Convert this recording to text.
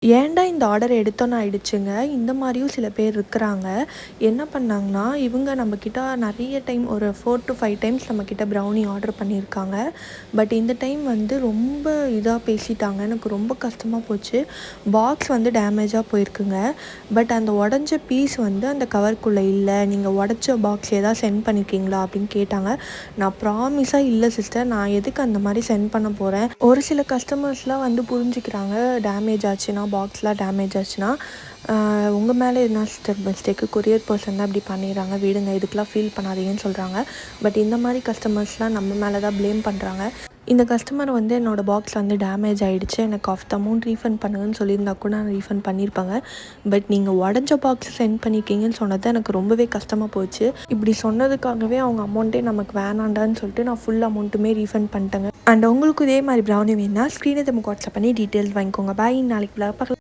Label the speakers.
Speaker 1: ஏன்டா இந்த ஆர்டர் எடுத்தோன்னு ஆயிடுச்சுங்க. இந்த மாதிரியும் சில பேர் இருக்கிறாங்க. என்ன பண்ணாங்கன்னா, இவங்க நம்மக்கிட்ட நிறைய டைம் ஒரு 4 to 5 டைம்ஸ் நம்மக்கிட்ட ப்ரௌனி ஆர்டர் பண்ணியிருக்காங்க. பட் இந்த டைம் வந்து ரொம்ப இதாக பேசிட்டாங்க. எனக்கு ரொம்ப கஷ்டமாக போச்சு. பாக்ஸ் வந்து டேமேஜாக போயிருக்குங்க. பட் அந்த உடஞ்ச பீஸ் வந்து அந்த கவருக்குள்ளே இல்லை. நீங்கள் உடச்ச பாக்ஸ் ஏதாவது சென்ட் பண்ணியிருக்கீங்களா அப்படின்னு கேட்டாங்க. நான் ப்ராமிஸாக இல்லை சிஸ்டர், நான் எதுக்கு அந்த மாதிரி சென்ட் பண்ண போகிறேன். ஒரு சில கஸ்டமர்ஸ்லாம் வந்து புரிஞ்சுக்கிறாங்க. டேமேஜ் ஆச்சுன்னா, பாக்ஸ்லாம் டேமேஜ் ஆச்சுன்னா உங்கள் மேலே என்ன சிஸ்டர் மிஸ்டேக்கு, கொரியர் பர்சன் தான் இப்படி பண்ணிடுறாங்க, விடுங்க, இதுக்கெலாம் ஃபீல் பண்ணாதீங்கன்னு சொல்கிறாங்க. பட் இந்த மாதிரி கஸ்டமர்ஸ்லாம் நம்ம மேலே தான் ப்ளேம் பண்ணுறாங்க. இந்த கஸ்டமர் வந்து என்னோடய பாக்ஸ் வந்து டேமேஜ் ஆகிடுச்சு, எனக்கு ஆஃப் த அமௌண்ட் ரீஃபண்ட் பண்ணுங்கன்னு சொல்லியிருந்தா கூட நான் ரீஃபண்ட் பண்ணியிருப்பாங்க. பட் நீங்கள் உடஞ்ச பாக்ஸ் சென்ட் பண்ணியிருக்கீங்கன்னு சொன்னது எனக்கு ரொம்பவே கஷ்டமாக போச்சு. இப்படி சொன்னதுக்காகவே அவங்க அமௌண்ட்டே நமக்கு வேணாண்டான்னு சொல்லிட்டு நான் ஃபுல் அமௌண்ட்டுமே ரீஃபண்ட் பண்ணிட்டேங்க. அண்ட் உங்களுக்கு இதே மாதிரி ப்ரௌனி வேணுன்னா ஸ்க்ரீனை நமக்கு வாட்ஸ்அப் பண்ணி டீட்டெயில்ஸ் வாங்கிக்கோங்க. பாய், நாளைக்கு பார்க்கலாம்.